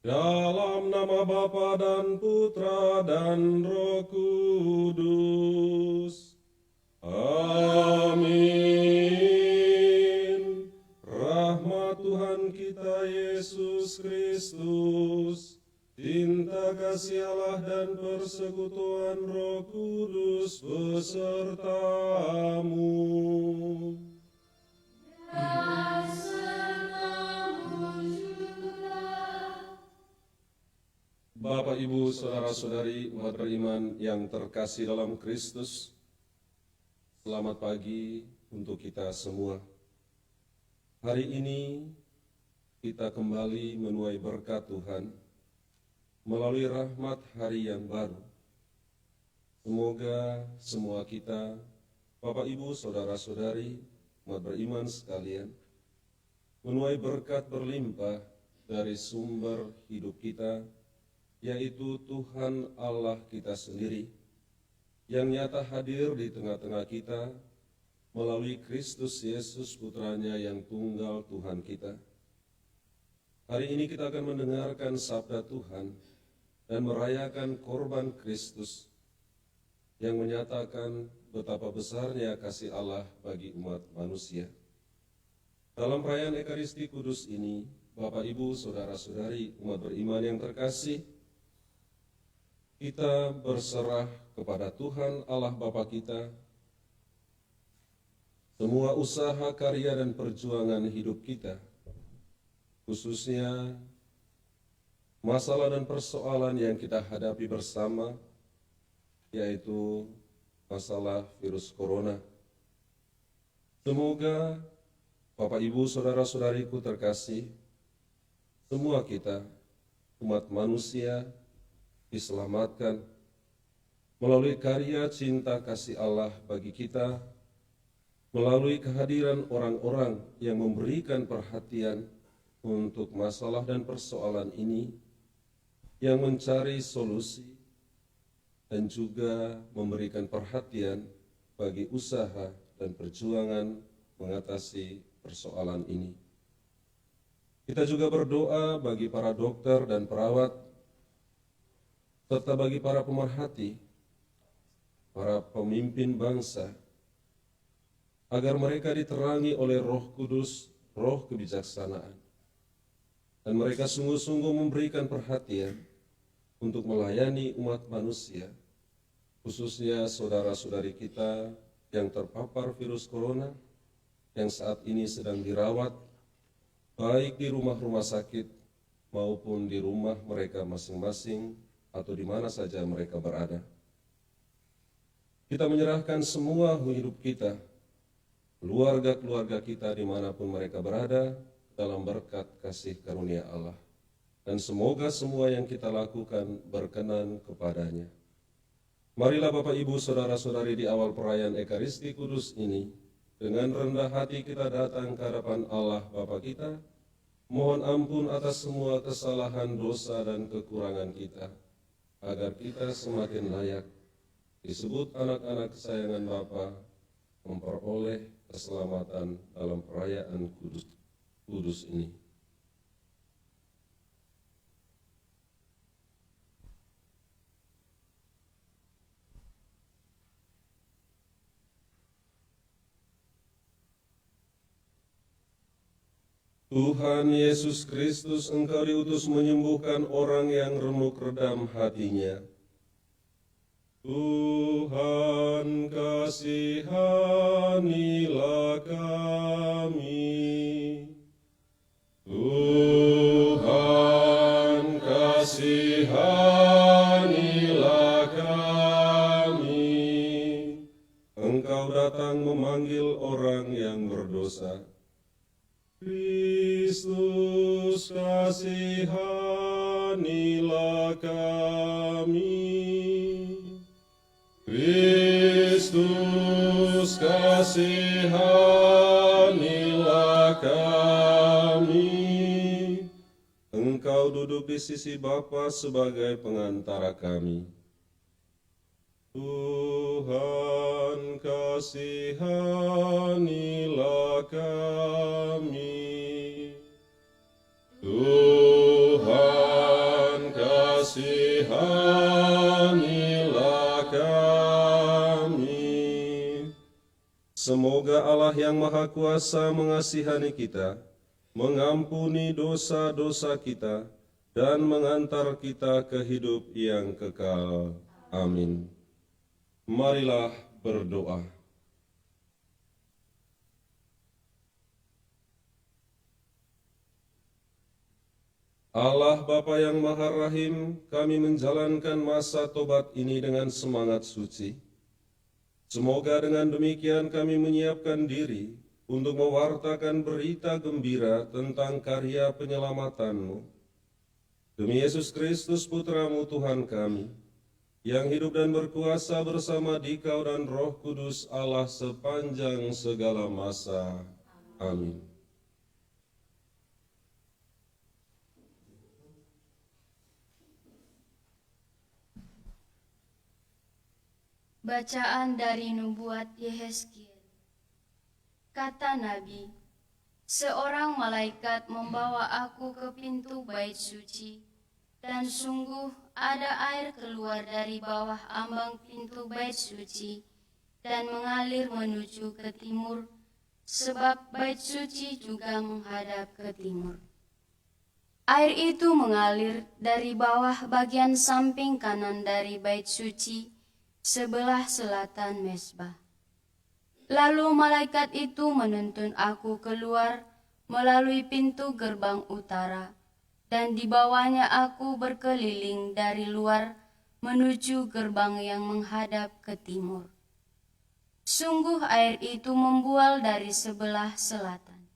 Dalam nama Bapa dan Putra dan Roh Kudus. Amin. Rahmat Tuhan kita Yesus Kristus, cinta kasih Allah dan persekutuan Roh Kudus besertamu. Bapak, Ibu, Saudara-saudari umat beriman yang terkasih dalam Kristus, selamat pagi untuk kita semua. Hari ini kita kembali menuai berkat Tuhan melalui rahmat hari yang baru. Semoga semua kita, Bapak, Ibu, Saudara-saudari umat beriman sekalian, menuai berkat berlimpah dari sumber hidup kita, yaitu Tuhan Allah kita sendiri, yang nyata hadir di tengah-tengah kita melalui Kristus Yesus Putranya yang tunggal Tuhan kita. Hari ini kita akan mendengarkan sabda Tuhan dan merayakan korban Kristus yang menyatakan betapa besarnya kasih Allah bagi umat manusia. Dalam perayaan Ekaristi Kudus ini, Bapak, Ibu, Saudara-saudari umat beriman yang terkasih, kita berserah kepada Tuhan Allah Bapa kita semua usaha, karya, dan perjuangan hidup kita, khususnya masalah dan persoalan yang kita hadapi bersama, yaitu masalah virus corona. Semoga Bapak, Ibu, Saudara-saudariku terkasih, semua kita, umat manusia, diselamatkan melalui karya cinta kasih Allah bagi kita, melalui kehadiran orang-orang yang memberikan perhatian untuk masalah dan persoalan ini, yang mencari solusi dan juga memberikan perhatian bagi usaha dan perjuangan mengatasi persoalan ini. Kita juga berdoa bagi para dokter dan perawat, serta bagi para pemerhati, para pemimpin bangsa, agar mereka diterangi oleh Roh Kudus, roh kebijaksanaan, dan mereka sungguh-sungguh memberikan perhatian untuk melayani umat manusia, khususnya saudara-saudari kita yang terpapar virus corona, yang saat ini sedang dirawat, baik di rumah-rumah sakit maupun di rumah mereka masing-masing, atau di mana saja mereka berada. Kita menyerahkan semua hidup kita, keluarga-keluarga kita dimanapun mereka berada, dalam berkat kasih karunia Allah. Dan semoga semua yang kita lakukan berkenan kepadanya. Marilah Bapak, Ibu, Saudara-saudari di awal perayaan Ekaristi Kudus ini, dengan rendah hati kita datang ke hadapan Allah Bapa kita, mohon ampun atas semua kesalahan, dosa, dan kekurangan kita, agar kita semakin layak disebut anak-anak kesayangan Bapa, memperoleh keselamatan dalam perayaan kudus ini. Tuhan Yesus Kristus, Engkau diutus menyembuhkan orang yang remuk redam hatinya. Tuhan, kasihanilah kami. Tuhan, kasihanilah kami. Engkau datang memanggil orang yang berdosa. Kristus, kasihanilah kami. Kristus, kasihanilah kami. Engkau duduk di sisi Bapa sebagai pengantara kami. Tuhan, kasihanilah kami. Tuhan, Semoga Allah yang Maha Kuasa mengasihani kita, mengampuni dosa-dosa kita, dan mengantar kita ke hidup yang kekal. Amin. Marilah berdoa. Allah Bapa yang Maha Rahim, kami menjalankan masa tobat ini dengan semangat suci. Semoga dengan demikian kami menyiapkan diri untuk mewartakan berita gembira tentang karya penyelamatan-Mu. Demi Yesus Kristus Putra-Mu Tuhan kami, yang hidup dan berkuasa bersama Dikau dan Roh Kudus Allah sepanjang segala masa. Amin. Bacaan dari Nubuat Yehezkiel. Kata Nabi, seorang malaikat membawa aku ke pintu bait suci, dan sungguh ada air keluar dari bawah ambang pintu bait suci dan mengalir menuju ke timur, sebab bait suci juga menghadap ke timur. Air itu mengalir dari bawah bagian samping kanan dari bait suci, sebelah selatan mezbah. Lalu malaikat itu menuntun aku keluar melalui pintu gerbang utara, dan dibawanya aku berkeliling dari luar menuju gerbang yang menghadap ke timur. Sungguh air itu membual dari sebelah selatan.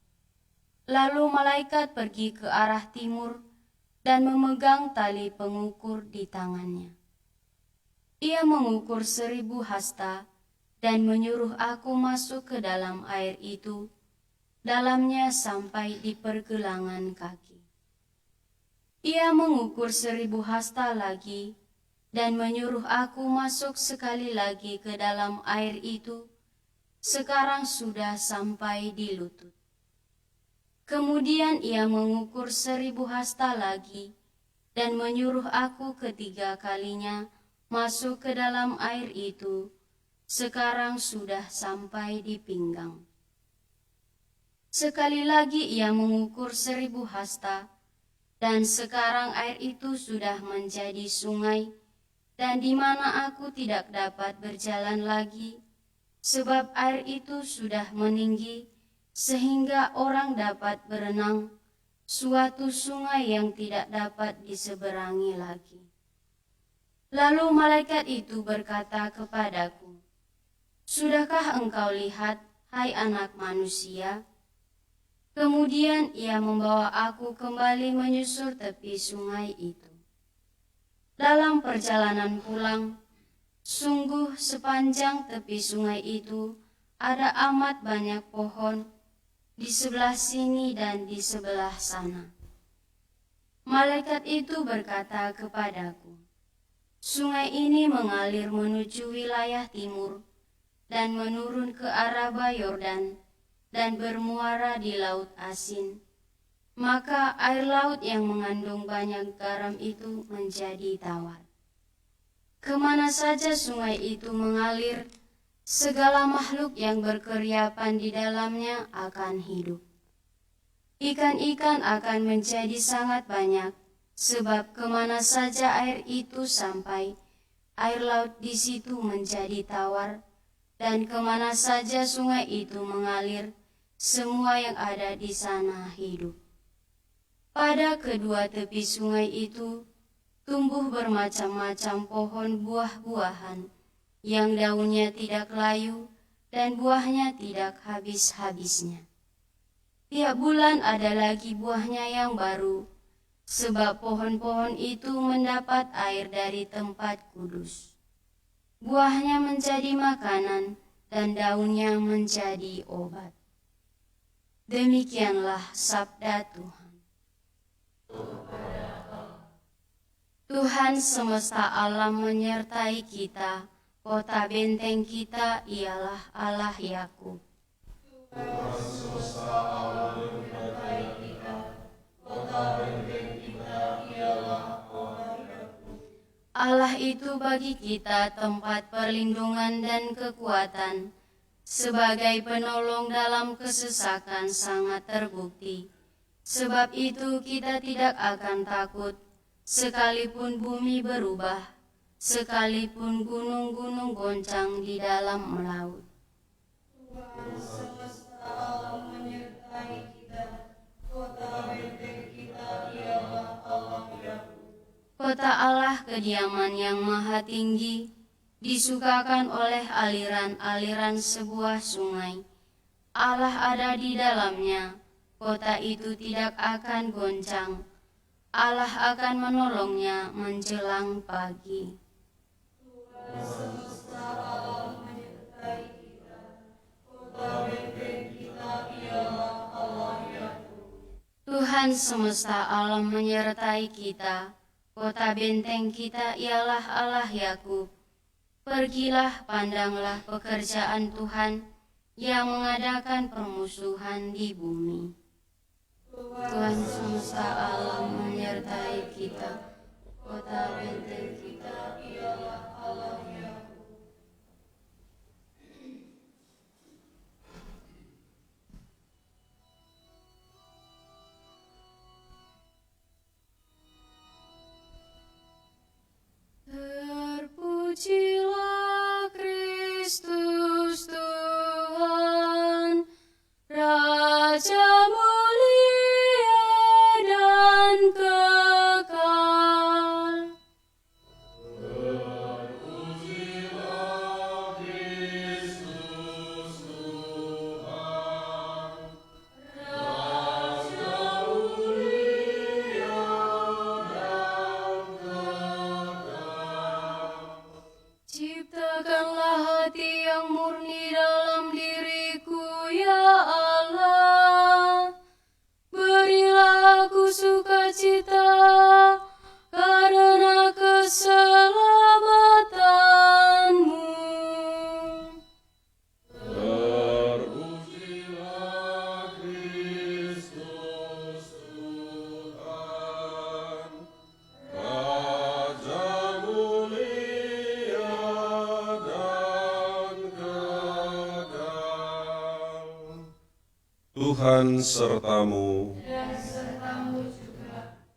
Lalu malaikat pergi ke arah timur dan memegang tali pengukur di tangannya. Ia mengukur 1000 hasta dan menyuruh aku masuk ke dalam air itu, dalamnya sampai di pergelangan kaki. Ia mengukur 1000 hasta lagi dan menyuruh aku masuk sekali lagi ke dalam air itu, sekarang sudah sampai di lutut. Kemudian ia mengukur 1000 hasta lagi dan menyuruh aku ketiga kalinya masuk ke dalam air itu, sekarang sudah sampai di pinggang. Sekali lagi ia mengukur 1000 hasta, dan sekarang air itu sudah menjadi sungai, dan di mana aku tidak dapat berjalan lagi, sebab air itu sudah meninggi, sehingga orang dapat berenang, suatu sungai yang tidak dapat diseberangi lagi. Lalu malaikat itu berkata kepadaku, sudahkah engkau lihat, hai anak manusia? Kemudian ia membawa aku kembali menyusur tepi sungai itu. Dalam perjalanan pulang, sungguh sepanjang tepi sungai itu ada amat banyak pohon di sebelah sini dan di sebelah sana. Malaikat itu berkata kepadaku, sungai ini mengalir menuju wilayah timur dan menurun ke Araba Yordan dan bermuara di Laut Asin. Maka air laut yang mengandung banyak garam itu menjadi tawar. Kemana saja sungai itu mengalir, segala makhluk yang berkeriapan di dalamnya akan hidup. Ikan-ikan akan menjadi sangat banyak, sebab kemana saja air itu sampai, air laut di situ menjadi tawar, dan kemana saja sungai itu mengalir, semua yang ada di sana hidup. Pada kedua tepi sungai itu, tumbuh bermacam-macam pohon buah-buahan, yang daunnya tidak layu, dan buahnya tidak habis-habisnya. Tiap bulan ada lagi buahnya yang baru, sebab pohon-pohon itu mendapat air dari tempat kudus. Buahnya menjadi makanan, dan daunnya menjadi obat. Demikianlah sabda Tuhan. Tuhan semesta alam menyertai kita, kota benteng kita ialah Allah Yakub. Tuhan semesta alam menyertai kita, kota benteng kita ialah Allah Yakub. Allah itu bagi kita tempat perlindungan dan kekuatan, sebagai penolong dalam kesesakan sangat terbukti. Sebab itu kita tidak akan takut, sekalipun bumi berubah, sekalipun gunung-gunung goncang di dalam laut. Tuhan semesta alam menyertai kita, kota benteng kita ialah Allah Yakub. Kota Allah kediaman yang maha tinggi, disukakan oleh aliran-aliran sebuah sungai. Allah ada di dalamnya, kota itu tidak akan goncang. Allah akan menolongnya menjelang pagi. Tuhan semesta alam menyertai kita, kota benteng kita ialah Allah Yakub. Tuhan semesta alam menyertai kita, kota benteng kita ialah Allah Yakub. Pergilah, pandanglah pekerjaan Tuhan yang mengadakan permusuhan di bumi. Tuhan semesta alam menyertai kita, kota benteng kita ialah Allah Yakub. Terpujilah Kristus Tuhan, Raja mulia dan kekal. Terpujilah Kristus Tuhan, Raja mulia dan kekal. Ciptakanlah hati yang murni dalam diriku, ya Allah. Berilah aku sukacita karena keselamatanmu. Terpujilah Kristus Tuhan, Raja mulia dan kekal. Tuhan sertamu.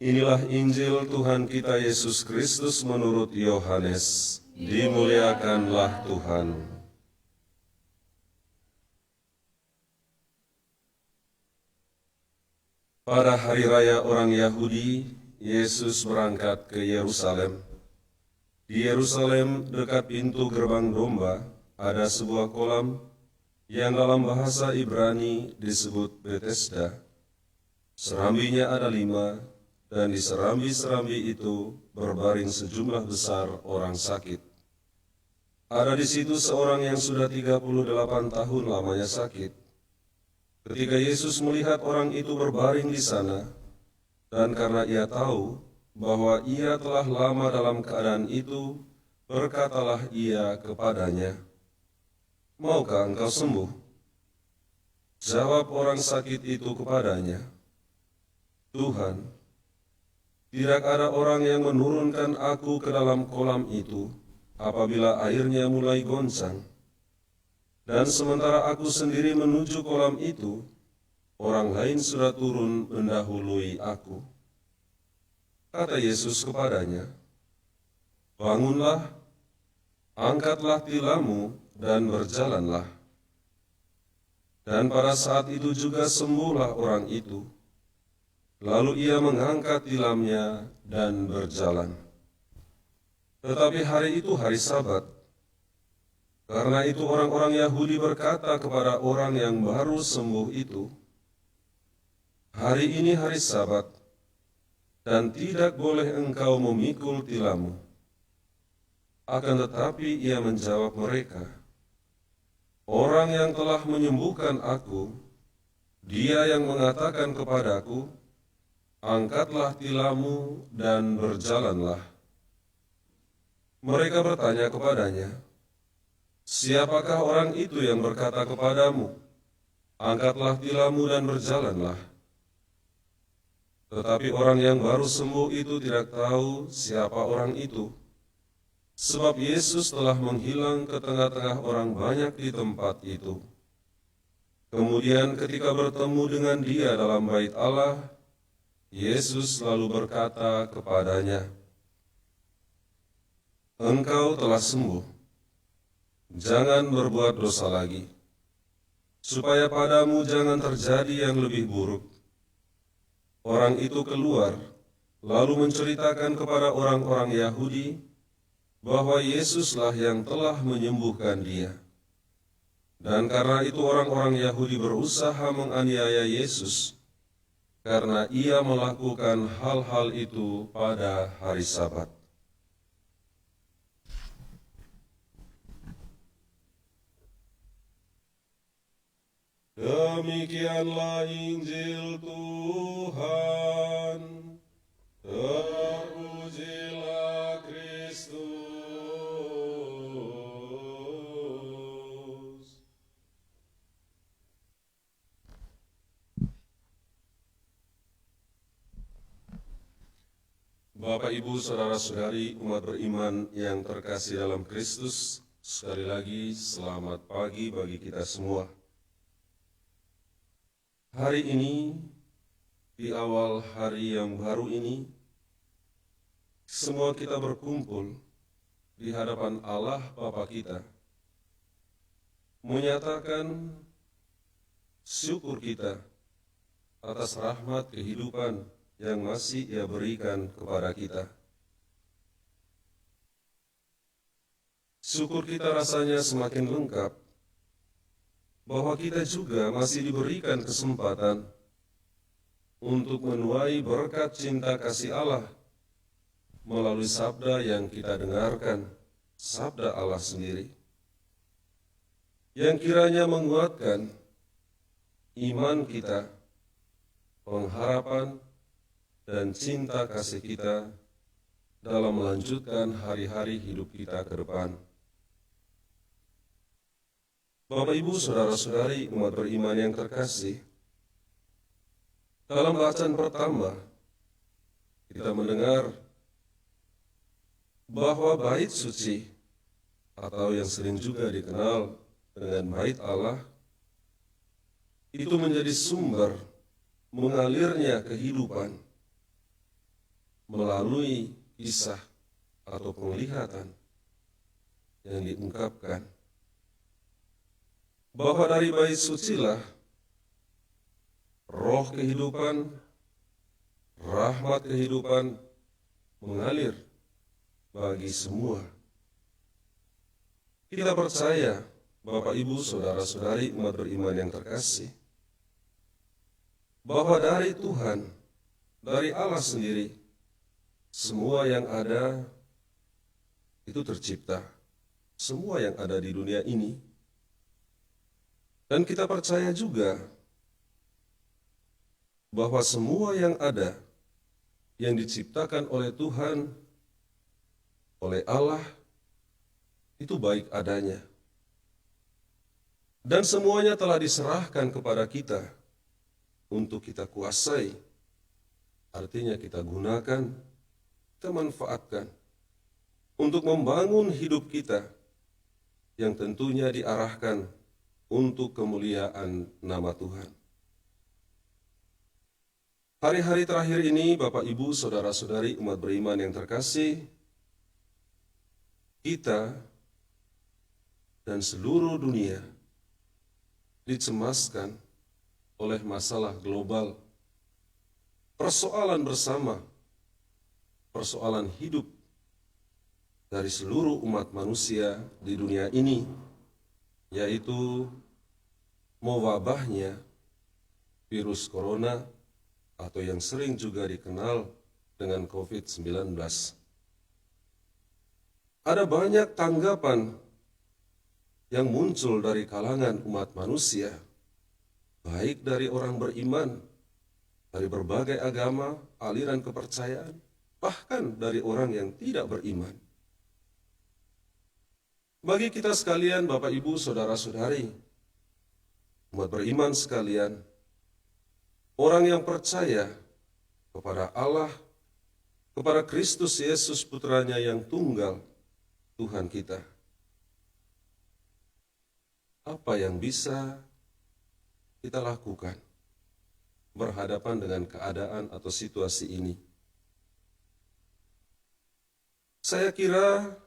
Inilah Injil Tuhan kita Yesus Kristus menurut Yohanes. Dimuliakanlah Tuhan. Pada hari raya orang Yahudi, Yesus berangkat ke Yerusalem. Di Yerusalem, dekat pintu gerbang domba, ada sebuah kolam yang dalam bahasa Ibrani disebut Betesda. Serambinya ada 5, dan di serambi-serambi itu berbaring sejumlah besar orang sakit. Ada di situ seorang yang sudah 38 tahun lamanya sakit. Ketika Yesus melihat orang itu berbaring di sana, dan karena ia tahu bahwa ia telah lama dalam keadaan itu, berkatalah ia kepadanya, "Maukah engkau sembuh?" Jawab orang sakit itu kepadanya, "Tuhan, tidak ada orang yang menurunkan aku ke dalam kolam itu apabila airnya mulai goncang. Dan sementara aku sendiri menuju kolam itu, orang lain sudah turun mendahului aku." Kata Yesus kepadanya, "Bangunlah, angkatlah tilammu dan berjalanlah." Dan pada saat itu juga sembuhlah orang itu. Lalu ia mengangkat tilamnya dan berjalan. Tetapi hari itu hari Sabat. Karena itu orang-orang Yahudi berkata kepada orang yang baru sembuh itu, "Hari ini hari Sabat, dan tidak boleh engkau memikul tilammu." Akan tetapi ia menjawab mereka, "Orang yang telah menyembuhkan aku, dia yang mengatakan kepadaku, 'Angkatlah tilammu dan berjalanlah.'" Mereka bertanya kepadanya, "Siapakah orang itu yang berkata kepadamu, 'Angkatlah tilammu dan berjalanlah'?" Tetapi orang yang baru sembuh itu tidak tahu siapa orang itu, sebab Yesus telah menghilang ke tengah-tengah orang banyak di tempat itu. Kemudian ketika bertemu dengan dia dalam bait Allah, Yesus lalu berkata kepadanya, "Engkau telah sembuh, jangan berbuat dosa lagi, supaya padamu jangan terjadi yang lebih buruk." Orang itu keluar, lalu menceritakan kepada orang-orang Yahudi bahwa Yesuslah yang telah menyembuhkan dia. Dan karena itu orang-orang Yahudi berusaha menganiaya Yesus, karena ia melakukan hal-hal itu pada hari Sabat. Demikianlah Injil Tuhan. Terpujilah Kristus. Bapak, Ibu, Saudara-saudari, umat beriman yang terkasih dalam Kristus, sekali lagi selamat pagi bagi kita semua. Hari ini, di awal hari yang baru ini, semua kita berkumpul di hadapan Allah Bapa kita, menyatakan syukur kita atas rahmat kehidupan yang masih Ia berikan kepada kita. Syukur kita rasanya semakin lengkap bahwa kita juga masih diberikan kesempatan untuk menuai berkat cinta kasih Allah melalui sabda yang kita dengarkan, sabda Allah sendiri, yang kiranya menguatkan iman kita, pengharapan, dan cinta kasih kita dalam melanjutkan hari-hari hidup kita ke depan. Bapak, Ibu, Saudara-saudari, umat beriman yang terkasih, dalam bacaan pertama, kita mendengar bahwa bait suci, atau yang sering juga dikenal dengan bait Allah, itu menjadi sumber mengalirnya kehidupan melalui kisah atau penglihatan yang diungkapkan. Bahwa dari bait sucilah roh kehidupan, rahmat kehidupan mengalir bagi semua. Kita percaya, Bapak, Ibu, Saudara-saudari, umat beriman yang terkasih, bahwa dari Tuhan, dari Allah sendiri, semua yang ada itu tercipta, semua yang ada di dunia ini. Dan kita percaya juga bahwa semua yang ada, yang diciptakan oleh Tuhan, oleh Allah, itu baik adanya. Dan semuanya telah diserahkan kepada kita untuk kita kuasai. Artinya kita gunakan, kita manfaatkan untuk membangun hidup kita yang tentunya diarahkan untuk kemuliaan nama Tuhan. Hari-hari terakhir ini, Bapak, Ibu, Saudara-saudari, umat beriman yang terkasih, kita dan seluruh dunia dicemaskan oleh masalah global, persoalan bersama, persoalan hidup dari seluruh umat manusia di dunia ini, yaitu mewabahnya virus corona atau yang sering juga dikenal dengan COVID-19. Ada banyak tanggapan yang muncul dari kalangan umat manusia, baik dari orang beriman, dari berbagai agama, aliran kepercayaan, bahkan dari orang yang tidak beriman. Bagi kita sekalian, Bapak, Ibu, Saudara-saudari, umat beriman sekalian, orang yang percaya kepada Allah, kepada Kristus Yesus Putranya yang tunggal, Tuhan kita. Apa yang bisa kita lakukan berhadapan dengan keadaan atau situasi ini? Saya kira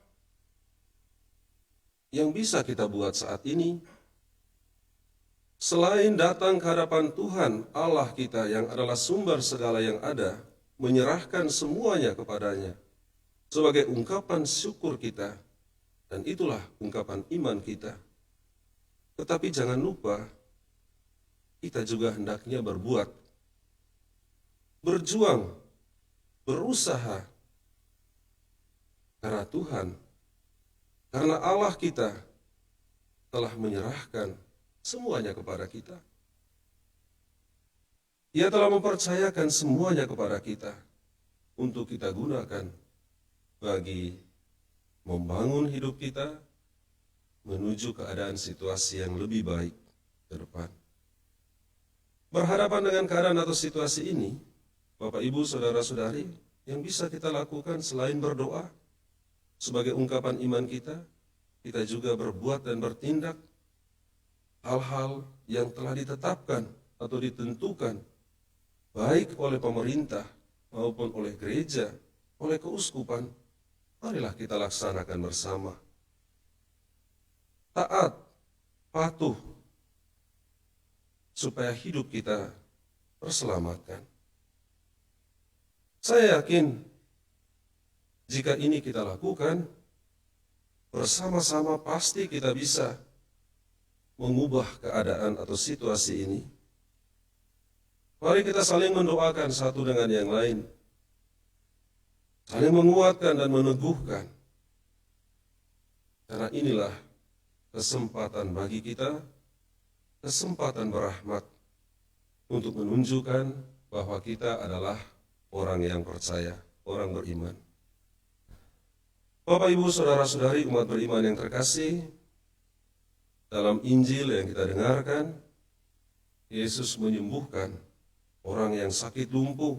yang bisa kita buat saat ini, selain datang ke hadapan Tuhan Allah kita yang adalah sumber segala yang ada, menyerahkan semuanya kepadanya sebagai ungkapan syukur kita, dan itulah ungkapan iman kita. Tetapi jangan lupa, kita juga hendaknya berbuat, berjuang, berusaha, karena Tuhan, karena Allah kita telah menyerahkan semuanya kepada kita. Ia telah mempercayakan semuanya kepada kita untuk kita gunakan bagi membangun hidup kita menuju keadaan situasi yang lebih baik ke depan. Berhadapan dengan keadaan atau situasi ini, Bapak, Ibu, Saudara-saudari, yang bisa kita lakukan selain berdoa sebagai ungkapan iman kita, kita juga berbuat dan bertindak hal-hal yang telah ditetapkan atau ditentukan baik oleh pemerintah maupun oleh gereja, oleh keuskupan. Marilah kita laksanakan bersama. Taat, patuh, supaya hidup kita terselamatkan. Saya yakin jika ini kita lakukan, bersama-sama pasti kita bisa mengubah keadaan atau situasi ini. Mari kita saling mendoakan satu dengan yang lain, saling menguatkan dan meneguhkan. Karena inilah kesempatan bagi kita, kesempatan berahmat untuk menunjukkan bahwa kita adalah orang yang percaya, orang beriman. Bapak, Ibu, Saudara-saudari, umat beriman yang terkasih, dalam Injil yang kita dengarkan, Yesus menyembuhkan orang yang sakit lumpuh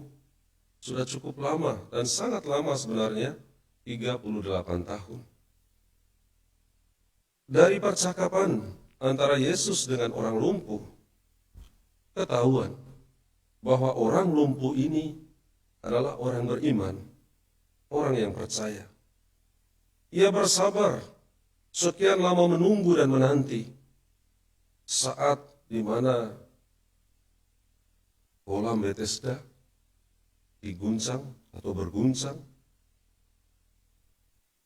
sudah cukup lama dan sangat lama sebenarnya, 38 tahun. Dari percakapan antara Yesus dengan orang lumpuh, ketahuan bahwa orang lumpuh ini adalah orang beriman, orang yang percaya. Ia bersabar sekian lama menunggu dan menanti saat di mana kolam Bethesda diguncang atau berguncang.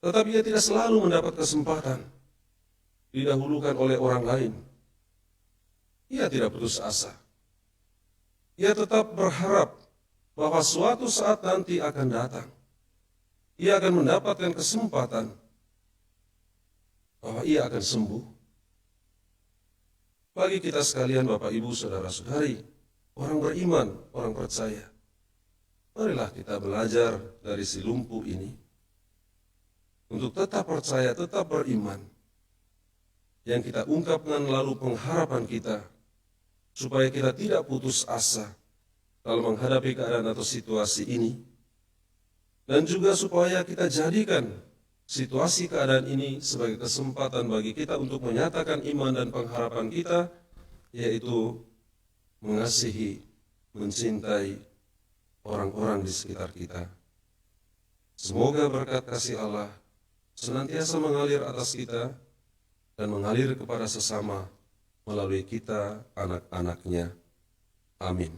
Tetapi ia tidak selalu mendapat kesempatan didahulukan oleh orang lain. Ia tidak putus asa. Ia tetap berharap bahwa suatu saat nanti akan datang. Ia akan mendapatkan kesempatan bahwa ia akan sembuh. Bagi kita sekalian, Bapak, Ibu, Saudara-saudari, orang beriman, orang percaya, marilah kita belajar dari si lumpuh ini untuk tetap percaya, tetap beriman. Yang kita ungkapkan lalu pengharapan kita, supaya kita tidak putus asa dalam menghadapi keadaan atau situasi ini. Dan juga supaya kita jadikan situasi keadaan ini sebagai kesempatan bagi kita untuk menyatakan iman dan pengharapan kita, yaitu mengasihi, mencintai orang-orang di sekitar kita. Semoga berkat kasih Allah senantiasa mengalir atas kita dan mengalir kepada sesama melalui kita, anak-anaknya. Amin.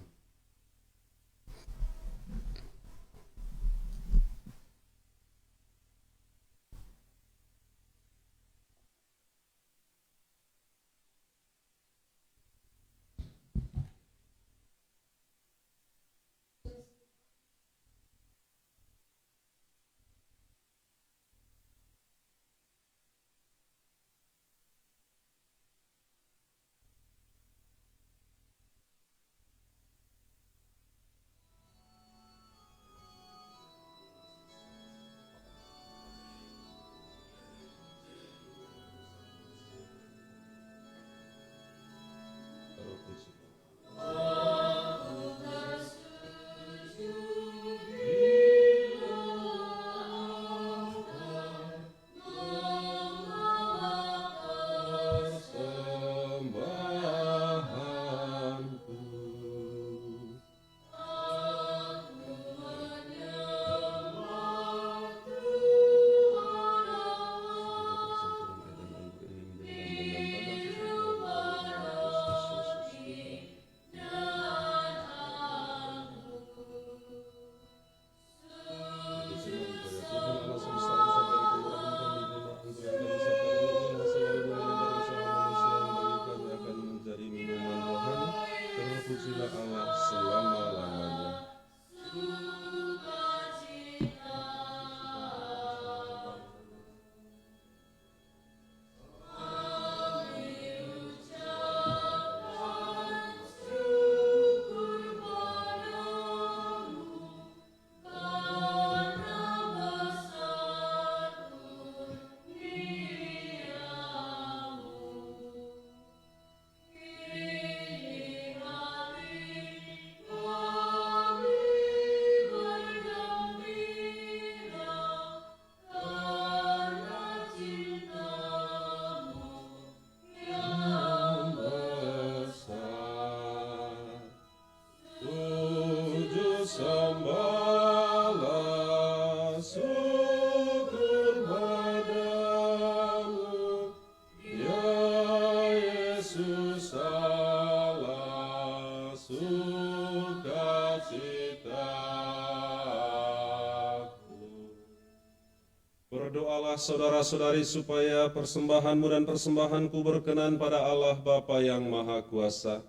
Berdoalah saudara-saudari supaya persembahanmu dan persembahanku berkenan pada Allah Bapa yang Maha Kuasa.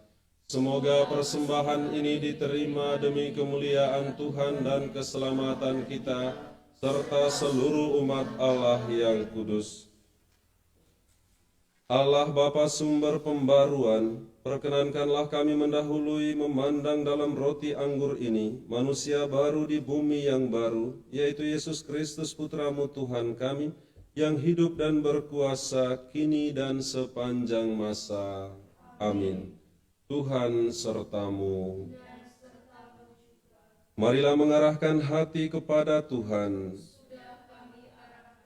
Semoga persembahan ini diterima demi kemuliaan Tuhan dan keselamatan kita, serta seluruh umat Allah yang kudus. Allah Bapa sumber pembaruan, perkenankanlah kami mendahului memandang dalam roti anggur ini, manusia baru di bumi yang baru, yaitu Yesus Kristus Putramu Tuhan kami, yang hidup dan berkuasa kini dan sepanjang masa. Amin. Tuhan sertamu. Marilah mengarahkan hati kepada Tuhan.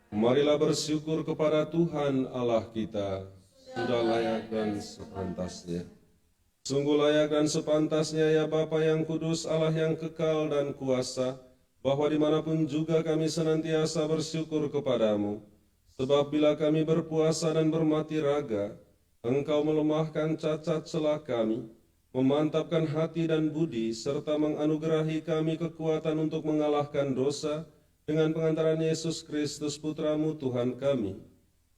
Marilah bersyukur kepada Tuhan Allah kita, sudah layak dan sepantasnya. Sungguh layak dan sepantasnya ya Bapa yang kudus, Allah yang kekal dan kuasa, bahwa dimanapun juga kami senantiasa bersyukur kepadamu. Sebab bila kami berpuasa dan bermati raga, Engkau melemahkan cacat celah kami, memantapkan hati dan budi, serta menganugerahi kami kekuatan untuk mengalahkan dosa, dengan pengantaran Yesus Kristus Putramu Tuhan kami.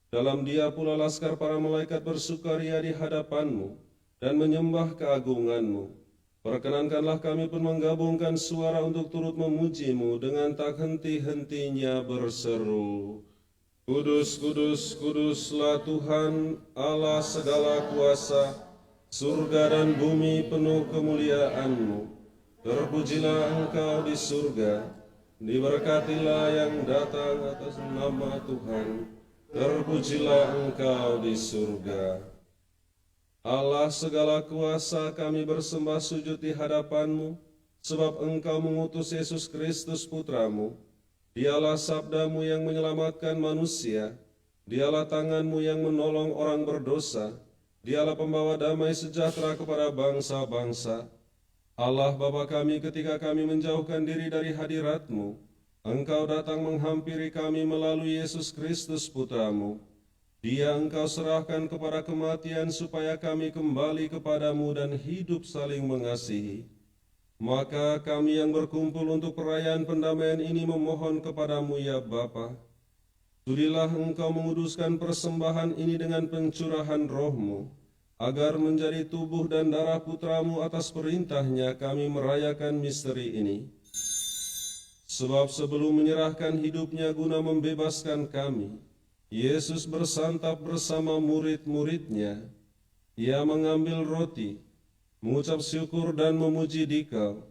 Dalam Dia pula laskar para malaikat bersukaria di hadapan-Mu dan menyembah keagungan-Mu. Perkenankanlah kami pun menggabungkan suara untuk turut memuji-Mu dengan tak henti-hentinya berseru. Kudus, kudus, kuduslah Tuhan Allah segala kuasa, surga dan bumi penuh kemuliaan-Mu. Terpujilah Engkau di surga, diberkatilah yang datang atas nama Tuhan, terpujilah Engkau di surga. Allah segala kuasa, kami bersembah sujud di hadapan-Mu, sebab Engkau mengutus Yesus Kristus Putramu. Dialah sabda-Mu yang menyelamatkan manusia, Dialah tangan-Mu yang menolong orang berdosa, Dialah pembawa damai sejahtera kepada bangsa-bangsa. Allah Bapa kami, ketika kami menjauhkan diri dari hadirat-Mu, Engkau datang menghampiri kami melalui Yesus Kristus Putramu. Dia Engkau serahkan kepada kematian supaya kami kembali kepadamu dan hidup saling mengasihi. Maka kami yang berkumpul untuk perayaan pendamaian ini memohon kepadamu ya Bapa, sudilah Engkau menguduskan persembahan ini dengan pencurahan Roh-Mu, agar menjadi tubuh dan darah Putramu. Atas perintahnya kami merayakan misteri ini. Sebab sebelum menyerahkan hidupnya guna membebaskan kami, Yesus bersantap bersama murid-muridnya. Ia mengambil roti, mengucap syukur dan memuji Dikau,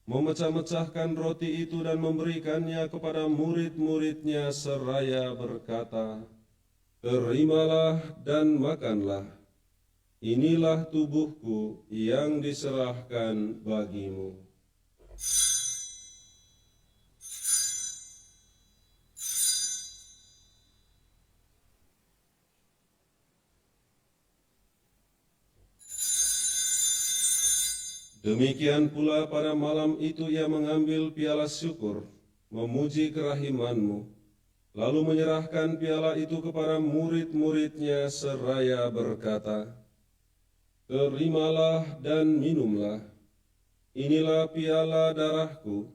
memecah-mecahkan roti itu dan memberikannya kepada murid-muridnya seraya berkata, "Terimalah dan makanlah. Inilah tubuhku yang diserahkan bagimu." Demikian pula pada malam itu ia mengambil piala syukur, memuji kerahiman-Mu, lalu menyerahkan piala itu kepada murid-muridnya seraya berkata, "Terimalah dan minumlah. Inilah piala darah-Ku,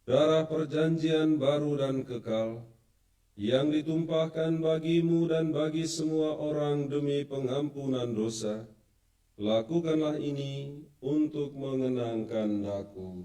darah perjanjian baru dan kekal, yang ditumpahkan bagimu dan bagi semua orang demi pengampunan dosa. Lakukanlah ini untuk mengenangkan Aku."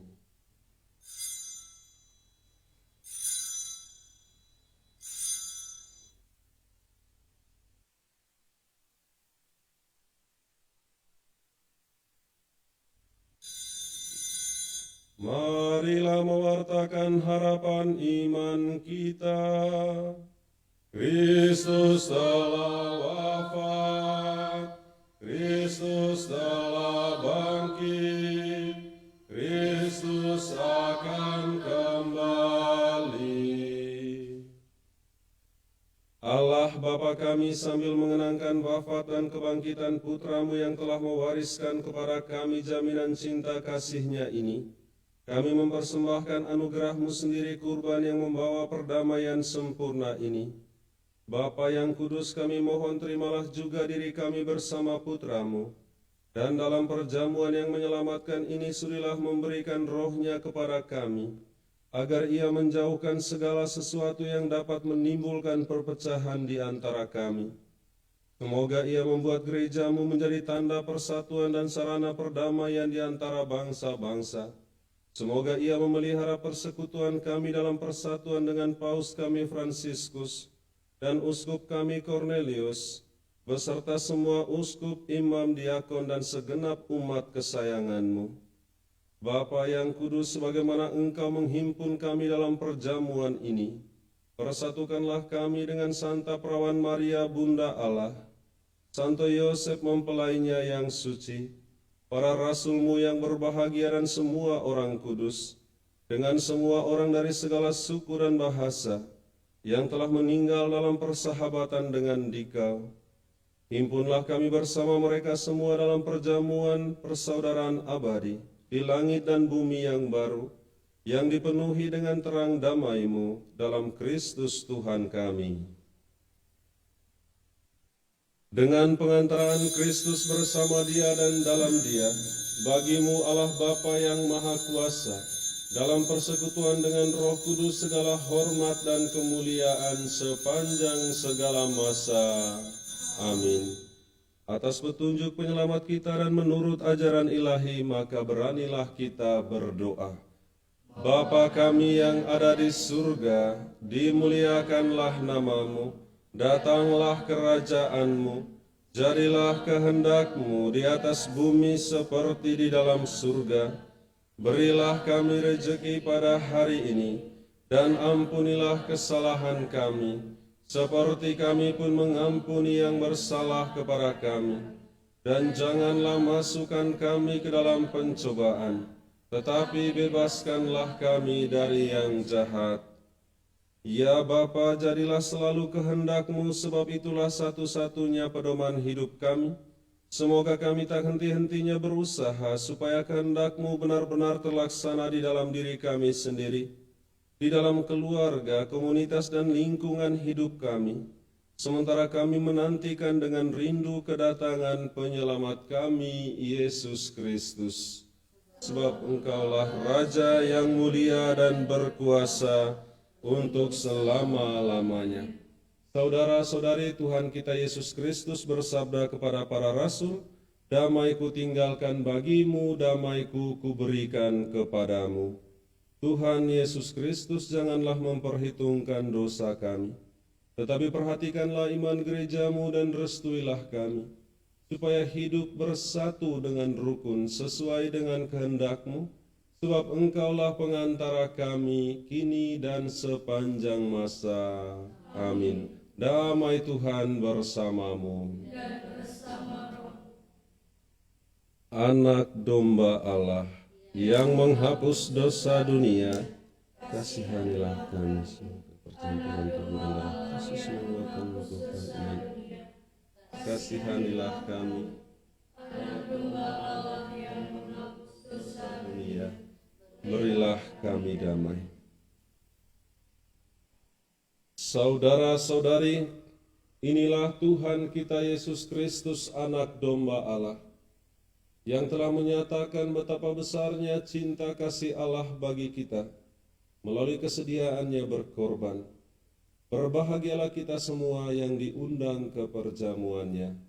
Marilah mewartakan harapan iman kita. Kristus telah wafat, Kristus telah bangkit, Kristus akan kembali. Allah Bapa kami, sambil mengenangkan wafat dan kebangkitan Putramu yang telah mewariskan kepada kami jaminan cinta kasih-Nya ini, kami mempersembahkan anugerah-Mu sendiri, kurban yang membawa perdamaian sempurna ini. Bapa yang kudus, kami mohon terimalah juga diri kami bersama Putramu, dan dalam perjamuan yang menyelamatkan ini sudilah memberikan Roh-Nya kepada kami, agar ia menjauhkan segala sesuatu yang dapat menimbulkan perpecahan di antara kami. Semoga ia membuat gerejamu menjadi tanda persatuan dan sarana perdamaian di antara bangsa-bangsa. Semoga ia memelihara persekutuan kami dalam persatuan dengan Paus kami Fransiskus dan Uskup kami Cornelius, beserta semua uskup, imam, diakon, dan segenap umat kesayangan-Mu. Bapa yang kudus, sebagaimana Engkau menghimpun kami dalam perjamuan ini, persatukanlah kami dengan Santa Perawan Maria, Bunda Allah, Santo Yosef mempelainya yang suci, para rasul-Mu yang berbahagia dan semua orang kudus, dengan semua orang dari segala suku dan bahasa yang telah meninggal dalam persahabatan dengan Dikau. Himpunlah kami bersama mereka semua dalam perjamuan persaudaraan abadi di langit dan bumi yang baru, yang dipenuhi dengan terang damai-Mu dalam Kristus Tuhan kami. Dengan pengantaran Kristus bersama Dia dan dalam Dia, bagi-Mu Allah Bapa yang Maha Kuasa, dalam persekutuan dengan Roh Kudus segala hormat dan kemuliaan sepanjang segala masa. Amin. Atas petunjuk penyelamat kita dan menurut ajaran ilahi, maka beranilah kita berdoa. Bapa kami yang ada di surga, dimuliakanlah nama-Mu. Datanglah kerajaan-Mu, jadilah kehendak-Mu di atas bumi seperti di dalam surga. Berilah kami rejeki pada hari ini, dan ampunilah kesalahan kami, seperti kami pun mengampuni yang bersalah kepada kami. Dan janganlah masukkan kami ke dalam pencobaan, tetapi bebaskanlah kami dari yang jahat. Ya Bapa, jadilah selalu kehendak-Mu, sebab itulah satu-satunya pedoman hidup kami. Semoga kami tak henti-hentinya berusaha supaya kehendak-Mu benar-benar terlaksana di dalam diri kami sendiri, di dalam keluarga, komunitas, dan lingkungan hidup kami, sementara kami menantikan dengan rindu kedatangan penyelamat kami, Yesus Kristus. Sebab Engkaulah Raja yang mulia dan berkuasa untuk selama-lamanya. Saudara-saudari, Tuhan kita Yesus Kristus bersabda kepada para rasul, "Damai-Ku tinggalkan bagimu, damai-Ku kuberikan kepadamu." Tuhan Yesus Kristus janganlah memperhitungkan dosa kami, tetapi perhatikanlah iman gereja-Mu dan restuilah kami, supaya hidup bersatu dengan rukun sesuai dengan kehendak-Mu, sebab Engkaulah pengantara kami kini dan sepanjang masa. Amin. Damai Tuhan bersamamu. Anak domba Allah yang menghapus dosa dunia, kasihanilah kami semua. Percampuran tubuh dan darah Kristus menguatkan mengukuhkan iman. Kasihanilah kami. Anak domba Allah yang menghapus dosa dunia, berilah kami damai. Saudara-saudari, inilah Tuhan kita Yesus Kristus, anak domba Allah, yang telah menyatakan betapa besarnya cinta kasih Allah bagi kita, melalui kesediaannya berkorban. Berbahagialah kita semua yang diundang ke perjamuannya.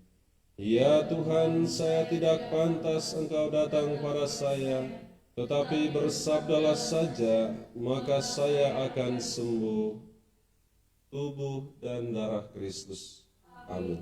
Ya Tuhan, saya tidak pantas Engkau datang pada saya, tetapi bersabdalah saja, maka saya akan sembuh. Tubuh dan darah Kristus. Amin.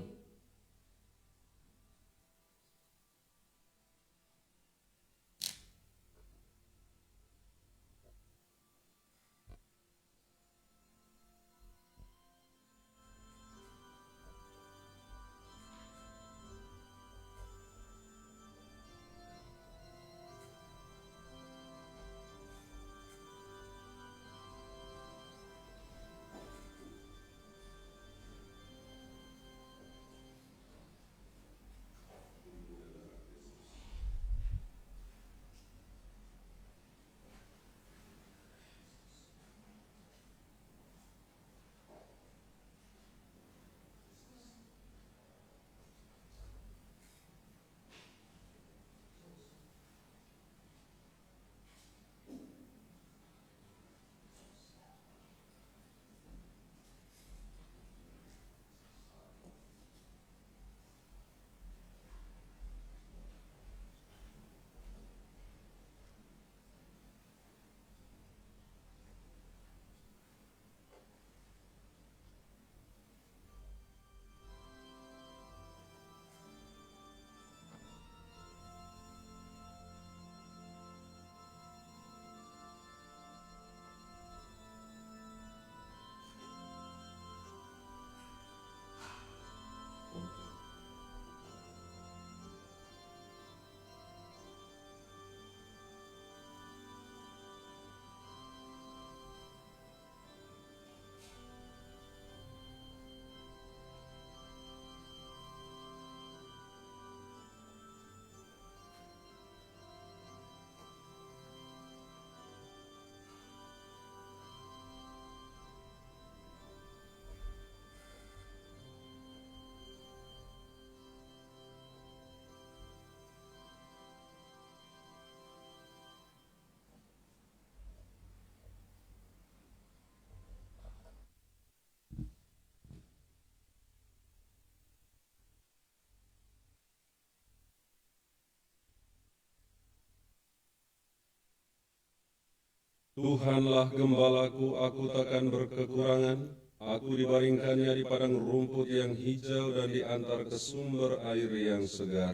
Tuhanlah gembalaku, aku takkan berkekurangan. Aku dibaringkannya di padang rumput yang hijau dan diantar ke sumber air yang segar.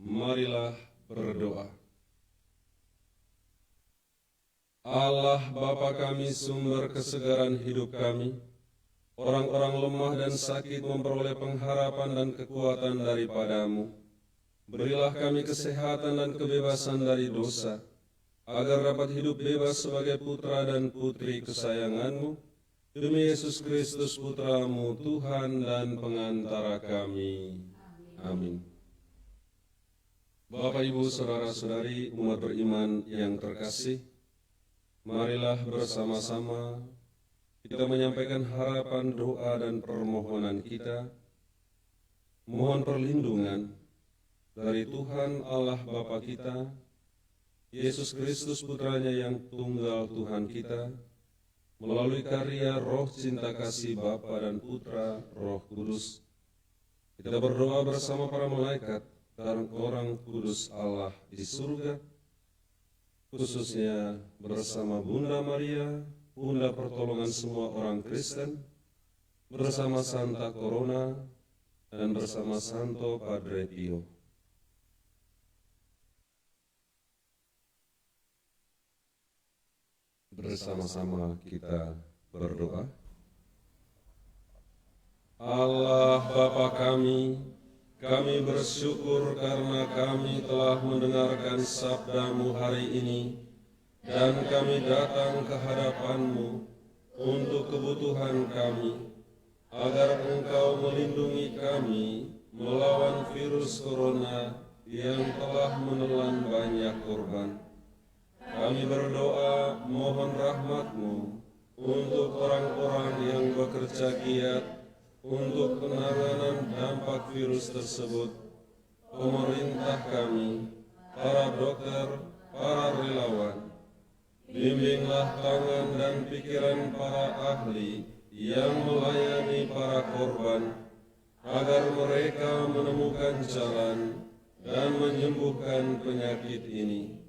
Marilah berdoa. Allah Bapa kami, sumber kesegaran hidup kami, orang-orang lemah dan sakit memperoleh pengharapan dan kekuatan daripada-Mu. Berilah kami kesehatan dan kebebasan dari dosa, agar dapat hidup bebas sebagai putra dan putri kesayangan-Mu, demi Yesus Kristus Putra-Mu, Tuhan dan pengantara kami. Amin. Bapak, Ibu, Saudara-saudari, umat beriman yang terkasih, marilah bersama-sama kita menyampaikan harapan, doa, dan permohonan kita. Mohon perlindungan dari Tuhan Allah Bapa kita, Yesus Kristus Putranya yang tunggal Tuhan kita, melalui karya Roh Cinta Kasih Bapa dan Putra Roh Kudus. Kita berdoa bersama para malaikat dan orang kudus Allah di surga, khususnya bersama Bunda Maria, Bunda pertolongan semua orang Kristen, bersama Santa Corona, dan bersama Santo Padre Pio. Bersama-sama kita berdoa. Allah Bapa kami bersyukur karena kami telah mendengarkan sabda-Mu hari ini, dan kami datang ke hadapan-Mu untuk kebutuhan kami, agar Engkau melindungi kami melawan virus corona yang telah menelan banyak korban. Kami berdoa mohon rahmat-Mu untuk orang-orang yang bekerja giat untuk penanganan dampak virus tersebut, pemerintah kami, para dokter, para relawan. Bimbinglah tangan dan pikiran para ahli yang melayani para korban, agar mereka menemukan jalan dan menyembuhkan penyakit ini.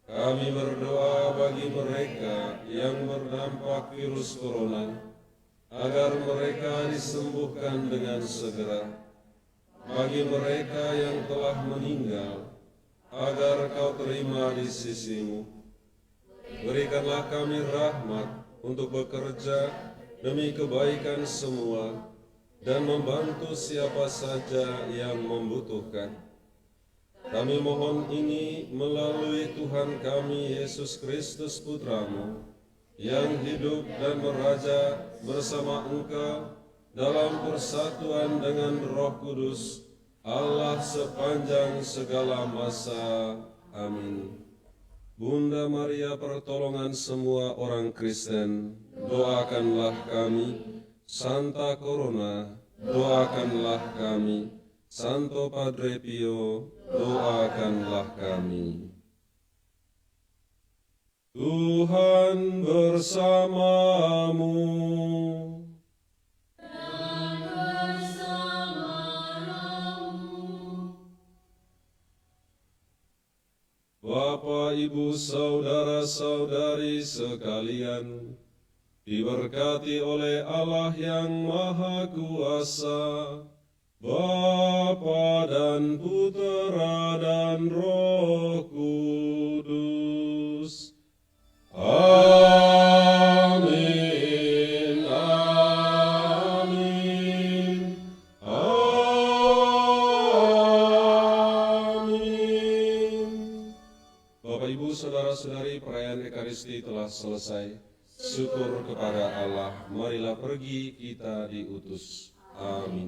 Kami berdoa bagi mereka yang berdampak virus corona, agar mereka disembuhkan dengan segera. Bagi mereka yang telah meninggal, agar Kau terima di sisi-Mu. Berikanlah kami rahmat untuk bekerja demi kebaikan semua dan membantu siapa saja yang membutuhkan. Kami mohon ini melalui Tuhan kami Yesus Kristus Putra-Mu, yang hidup dan meraja bersama Engkau dalam persatuan dengan Roh Kudus, Allah sepanjang segala masa. Amin. Bunda Maria pertolongan semua orang Kristen, doakanlah kami. Santa Corona, doakanlah kami. Santo Padre Pio, doakanlah kami. Tuhan bersamamu. Dan bersama rohmu. Bapak, Ibu, saudara-saudari sekalian, diberkati oleh Allah yang Maha Kuasa, Bapa dan Putera dan Roh Kudus. Amin, amin, amin. Bapak, Ibu, saudara-saudari, perayaan Ekaristi telah selesai. Syukur kepada Allah, marilah pergi kita diutus. Amin.